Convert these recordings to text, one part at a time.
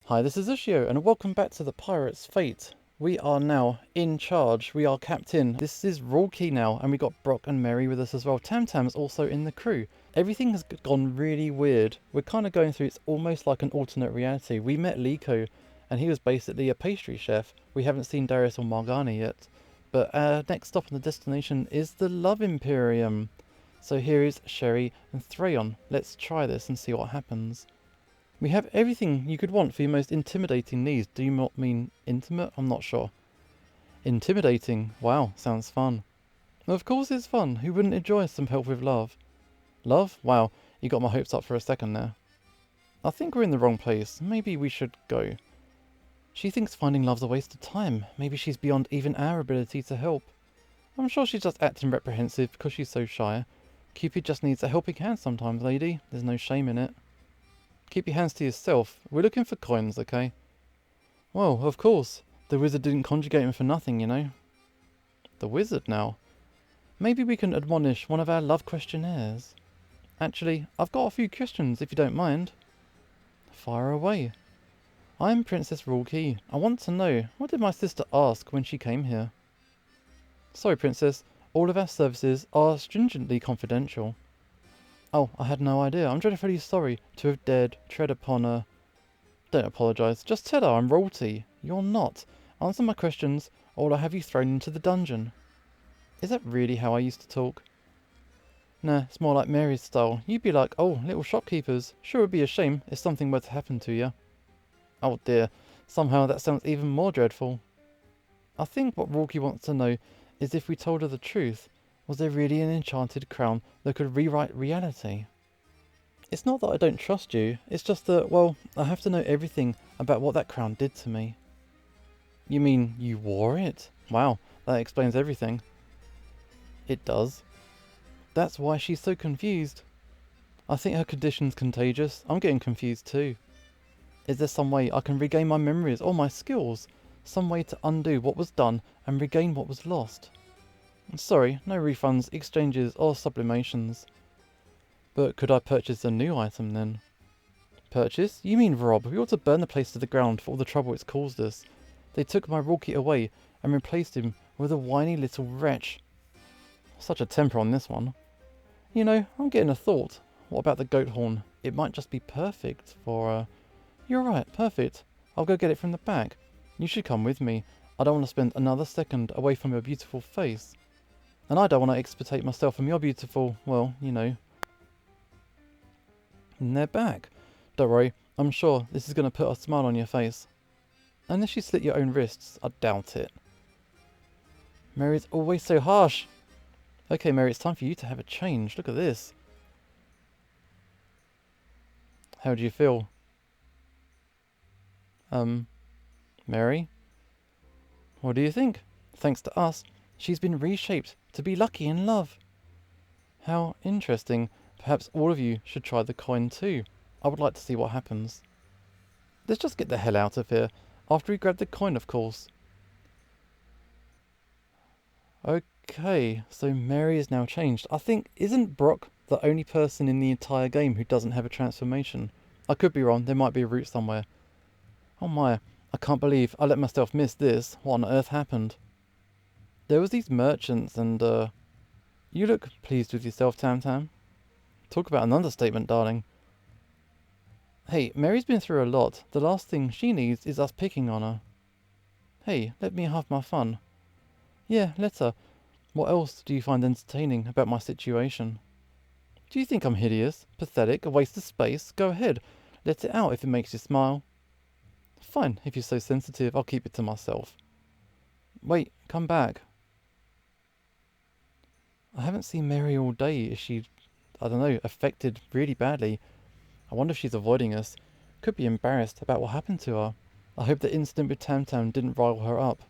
Hi, this is Ushio, and welcome back to the Pirate's Fate. We are now in charge. We are captain. This is Roukie now, and we got Brock and Mary with us as well. Tamtam's also in the crew. Everything has gone really weird. We're kind of going through, it's almost like an alternate reality. We met Liko, and he was basically a pastry chef. We haven't seen Darius or Morgana yet. But our next stop on the destination is the Love Imperium. So here is Sherry and Thrayon. Let's try this and see what happens. We have everything you could want for your most intimidating needs. Do you not mean intimate? I'm not sure. Intimidating? Wow, sounds fun. Of course it's fun. Who wouldn't enjoy some help with love? Love? Wow, you got my hopes up for a second there. I think we're in the wrong place. Maybe we should go. She thinks finding love's a waste of time. Maybe she's beyond even our ability to help. I'm sure she's just acting reprehensive because she's so shy. Cupid just needs a helping hand sometimes, lady. There's no shame in it. Keep your hands to yourself. We're looking for coins, okay? Well, of course. The wizard didn't conjugate them for nothing, you know. The wizard now? Maybe we can admonish one of our love questionnaires. Actually, I've got a few questions if you don't mind. Fire away. I'm Princess Roukie. I want to know, what did my sister ask when she came here? Sorry, Princess. All of our services are stringently confidential. Oh, I had no idea. I'm dreadfully sorry to have dared tread upon her. Don't apologise. Just tell her I'm royalty. You're not. Answer my questions, or I'll have you thrown into the dungeon. Is that really how I used to talk? Nah, it's more like Mary's style. You'd be like, oh, little shopkeepers. Sure would be a shame if something were to happen to you. Oh dear. Somehow that sounds even more dreadful. I think what Roukie wants to know is if we told her the truth. Was there really an enchanted crown that could rewrite reality? It's not that I don't trust you, it's just that, well, I have to know everything about what that crown did to me. You mean you wore it? Wow, that explains everything. It does. That's why she's so confused. I think her condition's contagious. I'm getting confused too. Is there some way I can regain my memories or my skills? Some way to undo what was done and regain what was lost? Sorry, no refunds, exchanges, or sublimations. But could I purchase a new item then? Purchase? You mean rob? We ought to burn the place to the ground for all the trouble it's caused us. They took my Roukie away and replaced him with a whiny little wretch. Such a temper on this one. You know, I'm getting a thought. What about the goat horn? It might just be perfect for, You're right, perfect. I'll go get it from the back. You should come with me. I don't want to spend another second away from your beautiful face. And I don't want to expatriate myself from your beautiful, well, you know. And they're back. Don't worry, I'm sure this is going to put a smile on your face. Unless you slit your own wrists, I doubt it. Mary's always so harsh. Okay, Mary, it's time for you to have a change. Look at this. How do you feel? Mary? What do you think? Thanks to us, she's been reshaped to be lucky in love. How interesting. Perhaps all of you should try the coin too. I would like to see what happens. Let's just get the hell out of here. After we grab the coin, of course. Okay, so Mary is now changed. I think, isn't Brock the only person in the entire game who doesn't have a transformation? I could be wrong, there might be a route somewhere. Oh my, I can't believe I let myself miss this. What on earth happened? There was these merchants and, You look pleased with yourself, Tam. Talk about an understatement, darling. Hey, Mary's been through a lot. The last thing she needs is us picking on her. Hey, let me have my fun. Yeah, let her. What else do you find entertaining about my situation? Do you think I'm hideous, pathetic, a waste of space? Go ahead. Let it out if it makes you smile. Fine, if you're so sensitive, I'll keep it to myself. Wait, come back. I haven't seen Mary all day. Is she, I don't know, affected really badly? I wonder if she's avoiding us. Could be embarrassed about what happened to her. I hope the incident with Tam didn't rile her up.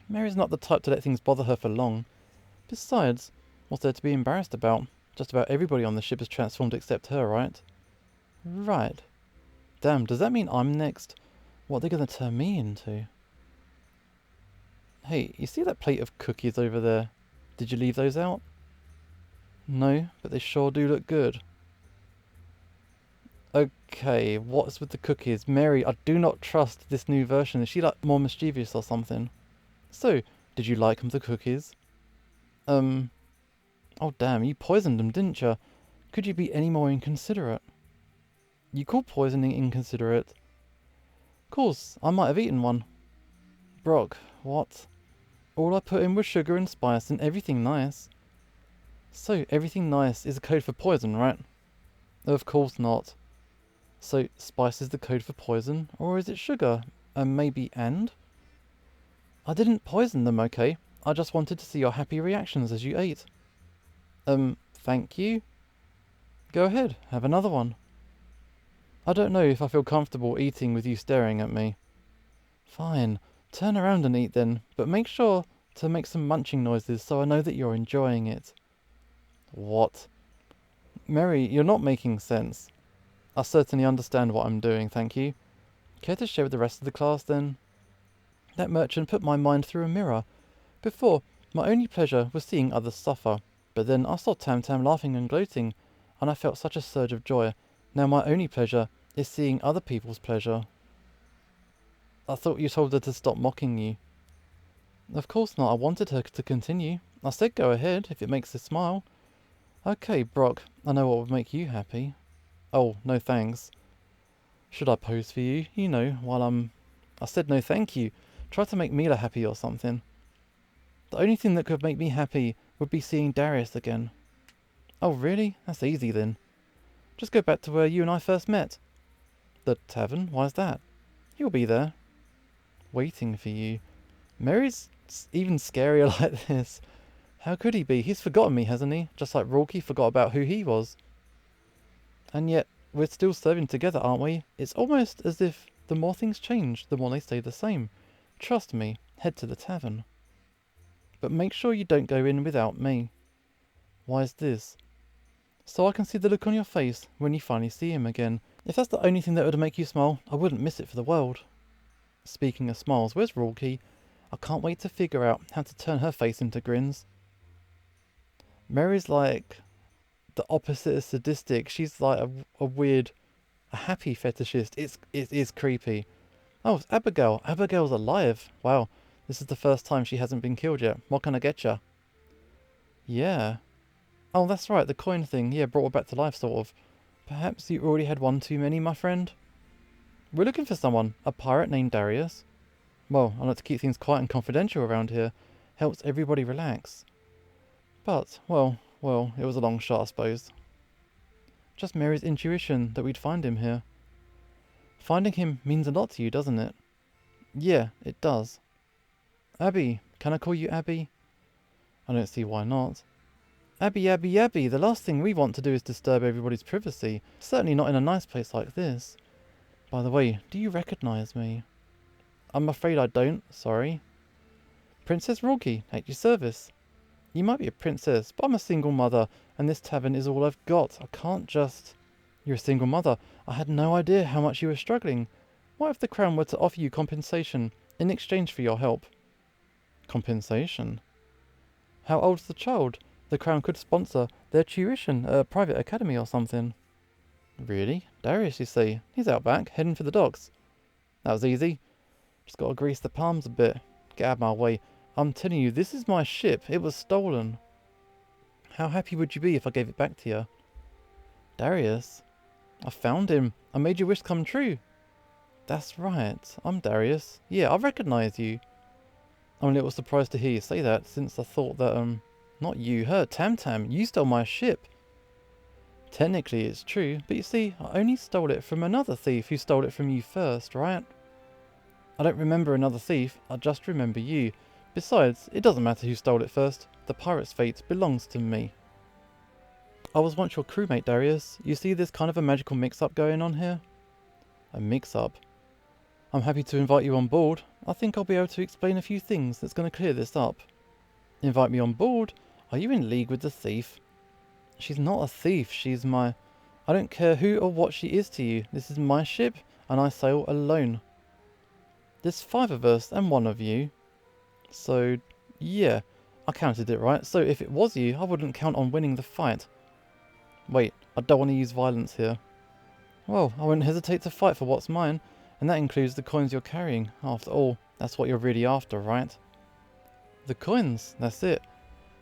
Mary's not the type to let things bother her for long. Besides, what's there to be embarrassed about? Just about everybody on the ship is transformed except her, right? Right. Damn, does that mean I'm next? What are they going to turn me into? Hey, you see that plate of cookies over there? Did you leave those out? No, but they sure do look good. Okay, what's with the cookies? Mary, I do not trust this new version. Is she like more mischievous or something? So, did you like the cookies? Oh damn, you poisoned them, didn't you? Could you be any more inconsiderate? You call poisoning inconsiderate? Course, I might have eaten one. Brock, what? All I put in was sugar and spice and everything nice. So, everything nice is a code for poison, right? Of course not. So, spice is the code for poison, or is it sugar? Maybe and? I didn't poison them, okay? I just wanted to see your happy reactions as you ate. Thank you? Go ahead, have another one. I don't know if I feel comfortable eating with you staring at me. Fine, turn around and eat then, but make sure to make some munching noises so I know that you're enjoying it. What? Mary, you're not making sense. I certainly understand what I'm doing, thank you. Care to share with the rest of the class then? That merchant put my mind through a mirror. Before, my only pleasure was seeing others suffer, but then I saw Tam Tam laughing and gloating, and I felt such a surge of joy. Now my only pleasure is seeing other people's pleasure. I thought you told her to stop mocking you. Of course not, I wanted her to continue. I said go ahead, if it makes her smile. Okay, Brock, I know what would make you happy. Oh, no thanks. Should I pose for you? You know, while I said no thank you. Try to make Mila happy or something. The only thing that could make me happy would be seeing Darius again. Oh really? That's easy then. Just go back to where you and I first met. The tavern? Why's that? He'll be there. Waiting for you. Mary's even scarier like this. How could he be? He's forgotten me, hasn't he? Just like Roukie forgot about who he was. And yet, we're still serving together, aren't we? It's almost as if the more things change, the more they stay the same. Trust me, head to the tavern. But make sure you don't go in without me. Why is this? So I can see the look on your face when you finally see him again. If that's the only thing that would make you smile, I wouldn't miss it for the world. Speaking of smiles, where's Roukie? I can't wait to figure out how to turn her face into grins. Mary's like the opposite of sadistic. She's like a weird, a happy fetishist. It is creepy. Oh, it's Abigail. Abigail's alive. Wow, this is the first time she hasn't been killed yet. What can I get ya? Yeah. Oh, that's right, the coin thing. Yeah, brought her back to life, sort of. Perhaps you already had one too many, my friend? We're looking for someone. A pirate named Darius. Well, I like to keep things quiet and confidential around here. Helps everybody relax. But, well, it was a long shot, I suppose. Just Mary's intuition that we'd find him here. Finding him means a lot to you, doesn't it? Yeah, it does. Abby. Can I call you Abby? I don't see why not. Abby, Abby, Abby, the last thing we want to do is disturb everybody's privacy. Certainly not in a nice place like this. By the way, do you recognise me? I'm afraid I don't, sorry. Princess Roukie, at your service. You might be a princess, but I'm a single mother, and this tavern is all I've got. I can't just... You're a single mother. I had no idea how much you were struggling. What if the Crown were to offer you compensation in exchange for your help? Compensation? How old's the child? The Crown could sponsor their tuition at a private academy or something. Really? Darius, you see? He's out back, heading for the docks. That was easy. Just gotta grease the palms a bit. Get out of my way. I'm telling you, this is my ship. It was stolen. How happy would you be if I gave it back to you? Darius? I found him. I made your wish come true. That's right. I'm Darius. Yeah, I recognise you. I'm a little surprised to hear you say that, since I thought that, not you, her, Tam Tam, you stole my ship. Technically it's true, but you see, I only stole it from another thief who stole it from you first, right? I don't remember another thief, I just remember you. Besides, it doesn't matter who stole it first. The pirate's fate belongs to me. I was once your crewmate, Darius. You see there's kind of a magical mix-up going on here? A mix-up? I'm happy to invite you on board. I think I'll be able to explain a few things that's going to clear this up. Invite me on board? Are you in league with the thief? She's not a thief, she's my... I don't care who or what she is to you. This is my ship, and I sail alone. There's 5 of us and 1 of you. So, yeah, I counted it right. So if it was you, I wouldn't count on winning the fight. Wait, I don't want to use violence here. Well, I wouldn't hesitate to fight for what's mine, and that includes the coins you're carrying. After all, that's what you're really after, right? The coins, that's it.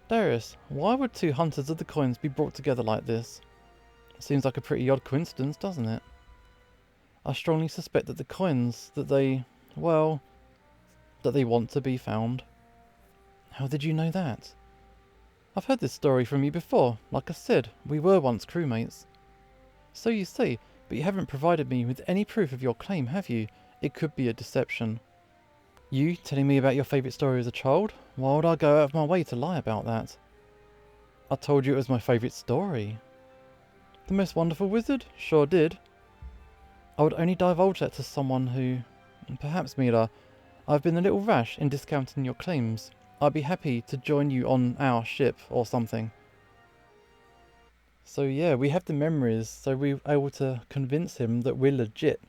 Darius, why would two hunters of the coins be brought together like this? Seems like a pretty odd coincidence, doesn't it? I strongly suspect that the coins that they want to be found. How did you know that? I've heard this story from you before. Like I said, we were once crewmates. So you say, but you haven't provided me with any proof of your claim, have you? It could be a deception. You telling me about your favourite story as a child? Why would I go out of my way to lie about that? I told you it was my favourite story. The most wonderful wizard? Sure did. I would only divulge that to someone who... Perhaps, Mila, I've been a little rash in discounting your claims. I'd be happy to join you on our ship or something. So yeah, we have the memories, so we're able to convince him that we're legit.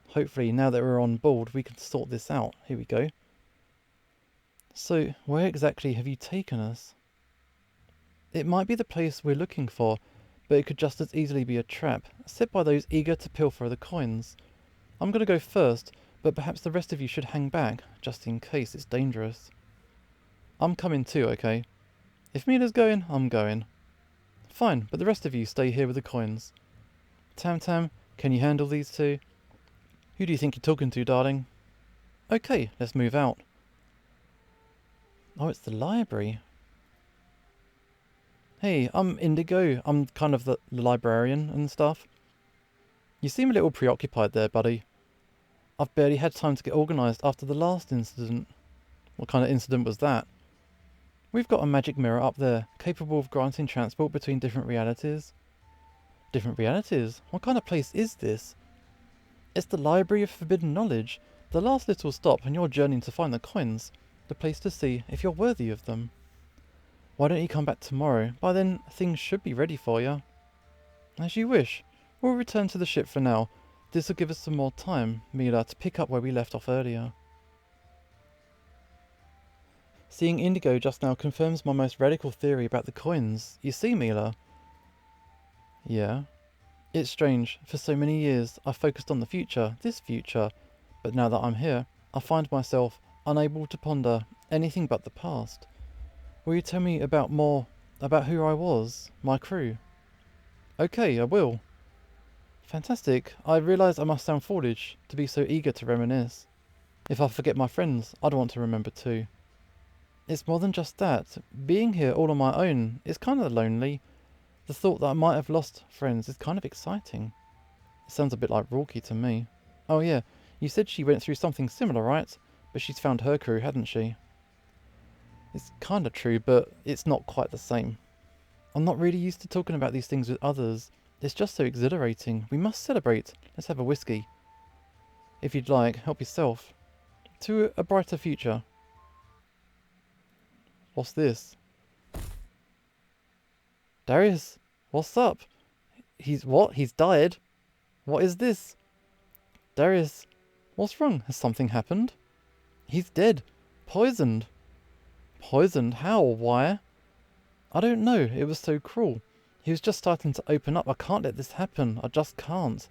Hopefully, now that we're on board, we can sort this out. Here we go. So, where exactly have you taken us? It might be the place we're looking for, but it could just as easily be a trap, set by those eager to pilfer the coins. I'm going to go first, but perhaps the rest of you should hang back, just in case it's dangerous. I'm coming too, okay? If Mila's going, I'm going. Fine, but the rest of you stay here with the coins. Tam Tam, can you handle these two? Who do you think you're talking to, darling? Okay, let's move out. Oh, it's the library. Hey, I'm Indigo. I'm kind of the librarian and stuff. You seem a little preoccupied there, buddy. I've barely had time to get organised after the last incident. What kind of incident was that? We've got a magic mirror up there, capable of granting transport between different realities. Different realities? What kind of place is this? It's the Library of Forbidden Knowledge, the last little stop on your journey to find the coins, the place to see if you're worthy of them. Why don't you come back tomorrow? By then, things should be ready for you. As you wish. We'll return to the ship for now. This will give us some more time, Mila, to pick up where we left off earlier. Seeing Indigo just now confirms my most radical theory about the coins. You see, Mila? Yeah. It's strange. For so many years, I focused on the future, this future. But now that I'm here, I find myself unable to ponder anything but the past. Will you tell me more about who I was, my crew? Okay, I will. Fantastic. I realise I must sound foolish to be so eager to reminisce. If I forget my friends, I'd want to remember too. It's more than just that. Being here all on my own is kind of lonely. The thought that I might have lost friends is kind of exciting. It sounds a bit like Roukie to me. Oh yeah, you said she went through something similar, right? But she's found her crew, hadn't she? It's kind of true, but it's not quite the same. I'm not really used to talking about these things with others. It's just so exhilarating. We must celebrate. Let's have a whiskey. If you'd like, help yourself. To a brighter future. What's this? Darius, what's up? He's what? He's died? What is this? Darius, what's wrong? Has something happened? He's dead. Poisoned. Poisoned? How? Why? I don't know. It was so cruel. He was just starting to open up. I can't let this happen. I just can't.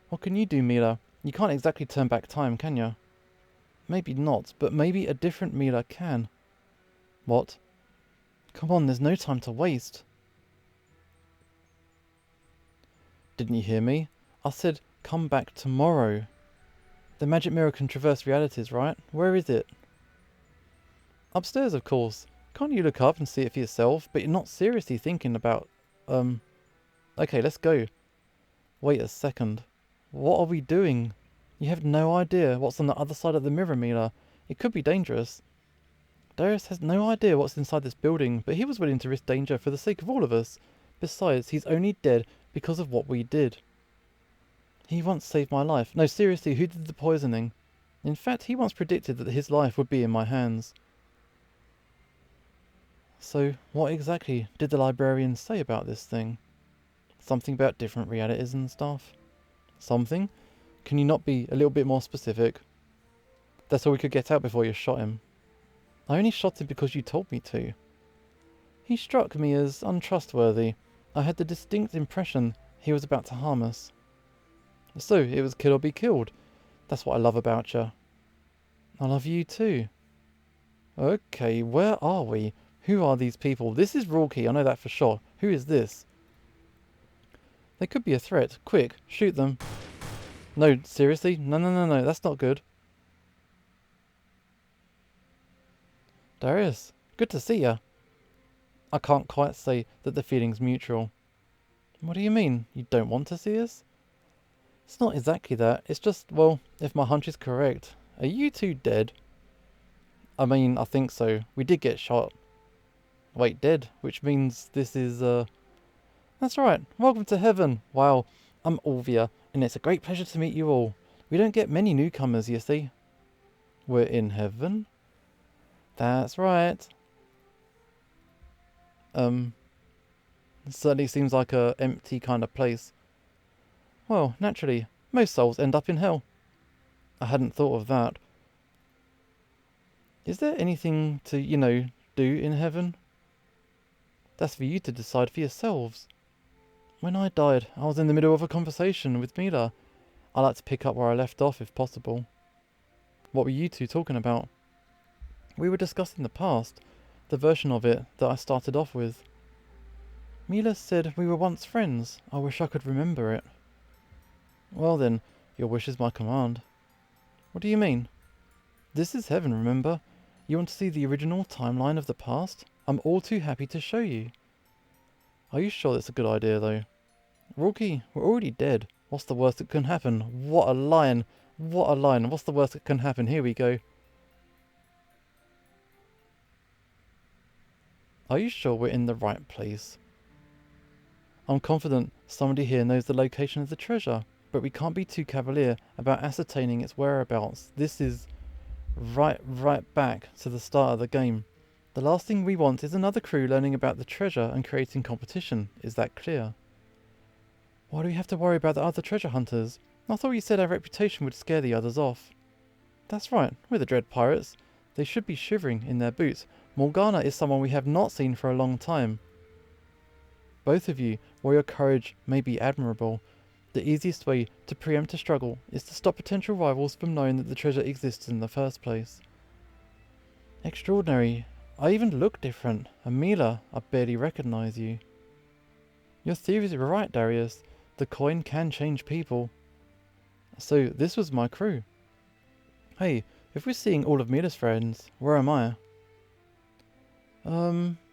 What can you do, Mila? You can't exactly turn back time, can you? Maybe not, but maybe a different Mila can. What? Come on, there's no time to waste. Didn't you hear me? I said, come back tomorrow. The magic mirror can traverse realities, right? Where is it? Upstairs, of course. Can't you look up and see it for yourself? But you're not seriously thinking about... Okay, let's go. Wait a second. What are we doing? You have no idea what's on the other side of the mirror, Mila. It could be dangerous. Darius has no idea what's inside this building, but he was willing to risk danger for the sake of all of us. Besides, he's only dead because of what we did. He once saved my life. No, seriously, who did the poisoning? In fact, he once predicted that his life would be in my hands. So, what exactly did the librarian say about this thing? Something about different realities and stuff? Something? Can you not be a little bit more specific? That's all we could get out before you shot him. I only shot him because you told me to. He struck me as untrustworthy. I had the distinct impression He was about to harm us. So, it was kill or be killed. That's what I love about you. I love you too. Okay, where are we? Who are these people? This is Roukie, I know that for sure. Who is this? They could be a threat. Quick, shoot them. No, seriously? No, that's not good. Darius, good to see ya. I can't quite say that the feeling's mutual. What do you mean? You don't want to see us? It's not exactly that. It's just, well, if my hunch is correct, are you two dead? I mean, I think so. We did get shot. Wait, dead? Which means this is, That's right. Welcome to heaven. Wow, I'm Olvia, and it's a great pleasure to meet you all. We don't get many newcomers, you see. We're in heaven? That's right. It certainly seems like a empty kind of place. Well, naturally, most souls end up in hell. I hadn't thought of that. Is there anything to, do in heaven? That's for you to decide for yourselves. When I died, I was in the middle of a conversation with Mila. I like to pick up where I left off if possible. What were you two talking about? We were discussing the past, the version of it that I started off with. Mila said we were once friends. I wish I could remember it. Well then, your wish is my command. What do you mean? This is heaven, remember? You want to see the original timeline of the past? I'm all too happy to show you. Are you sure that's a good idea, though? Roukie, we're already dead. What's the worst that can happen? What a line! What a line! What's the worst that can happen? Here we go. Are you sure we're in the right place? I'm confident somebody here knows the location of the treasure, but we can't be too cavalier about ascertaining its whereabouts. This is right back to the start of the game. The last thing we want is another crew learning about the treasure and creating competition. Is that clear? Why do we have to worry about the other treasure hunters? I thought you said our reputation would scare the others off. That's right, we're the Dread Pirates. They should be shivering in their boots. Morgana is someone we have not seen for a long time. Both of you, while your courage may be admirable, the easiest way to preempt a struggle is to stop potential rivals from knowing that the treasure exists in the first place. Extraordinary. I even look different. Amila, I barely recognize you. Your theories are right, Darius. The coin can change people. So this was my crew. Hey, if we're seeing all of Mila's friends, where am I?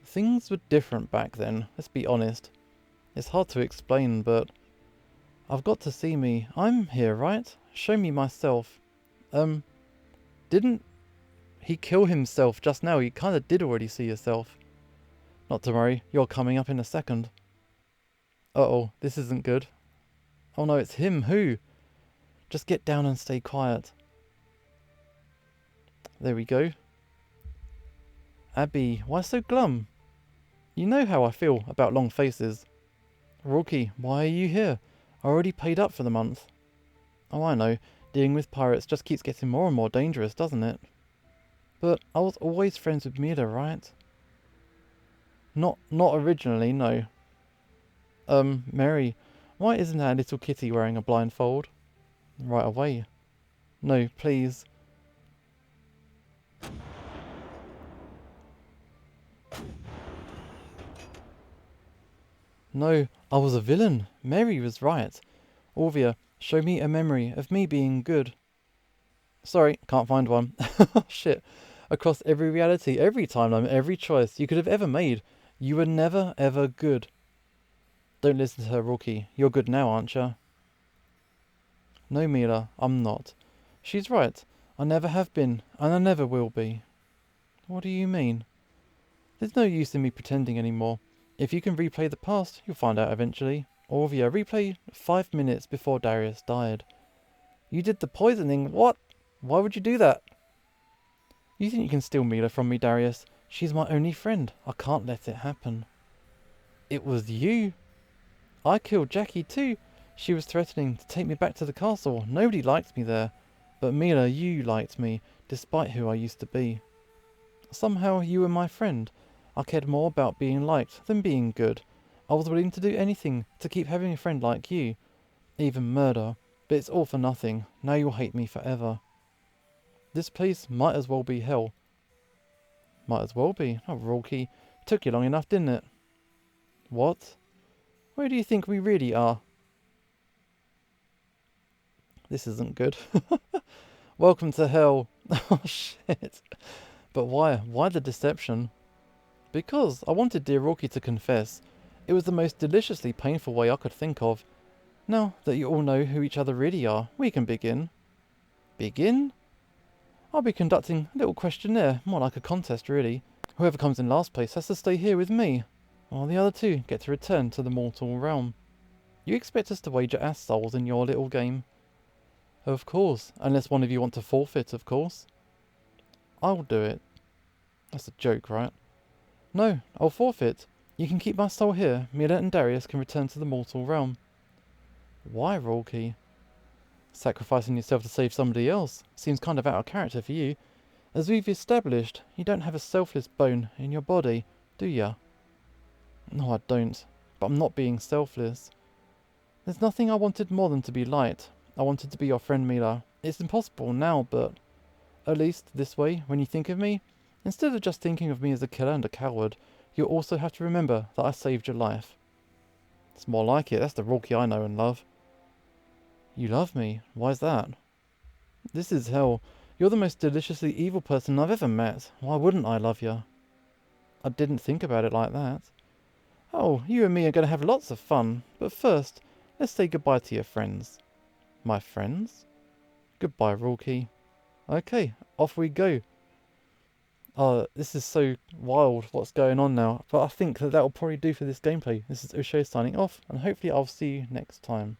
Things were different back then, let's be honest. It's hard to explain, but I've got to see me. I'm here, right? Show me myself. Didn't he kill himself just now? You kind of did already see yourself. Not to worry, you're coming up in a second. Uh-oh, this isn't good. Oh no, it's him. Who? Just get down and stay quiet. There we go. Abby, why so glum? You know how I feel about long faces. Roukie, why are you here? I already paid up for the month. Oh, I know. Dealing with pirates just keeps getting more and more dangerous, doesn't it? But I was always friends with Mila, right? Not originally, no. Mary, why isn't our little kitty wearing a blindfold? Right away. No, please. No, I was a villain. Mary was right. Olvia, show me a memory of me being good. Sorry, can't find one. Shit. Across every reality, every timeline, every choice you could have ever made, you were never, ever good. Don't listen to her, Roukie. You're good now, aren't you? No, Mila, I'm not. She's right. I never have been, and I never will be. What do you mean? There's no use in me pretending anymore. If you can replay the past, you'll find out eventually. Olvia, replay 5 minutes before Darius died. You did the poisoning. What? Why would you do that? You think you can steal Mila from me, Darius? She's my only friend. I can't let it happen. It was you. I killed Jackie too. She was threatening to take me back to the castle. Nobody liked me there. But Mila, you liked me, despite who I used to be. Somehow you were my friend. I cared more about being liked than being good. I was willing to do anything to keep having a friend like you. Even murder. But it's all for nothing. Now you'll hate me forever. This place might as well be hell. Might as well be. Oh, Roukie. Took you long enough, didn't it? What? Where do you think we really are? This isn't good. Welcome to hell. Oh, shit. But why? Why the deception? Because I wanted dear Roukie to confess. It was the most deliciously painful way I could think of. Now that you all know who each other really are, we can begin. Begin? I'll be conducting a little questionnaire, more like a contest really. Whoever comes in last place has to stay here with me, while the other two get to return to the mortal realm. You expect us to wager our souls in your little game? Of course, unless one of you want to forfeit, of course. I'll do it. That's a joke, right? No, I'll forfeit. You can keep my soul here. Mila and Darius can return to the mortal realm. Why, Roukie? Sacrificing yourself to save somebody else seems kind of out of character for you. As we've established, you don't have a selfless bone in your body, do ya? No, I don't. But I'm not being selfless. There's nothing I wanted more than to be light. I wanted to be your friend, Mila. It's impossible now, but at least this way, when you think of me, instead of just thinking of me as a killer and a coward, you'll also have to remember that I saved your life. It's more like it. That's the Roukie I know and love. You love me? Why's that? This is hell. You're the most deliciously evil person I've ever met. Why wouldn't I love you? I didn't think about it like that. Oh, you and me are going to have lots of fun. But first, let's say goodbye to your friends. My friends? Goodbye, Roukie. Okay, off we go. This is so wild what's going on now. But I think that will probably do for this gameplay. This is Usho signing off, and hopefully I'll see you next time.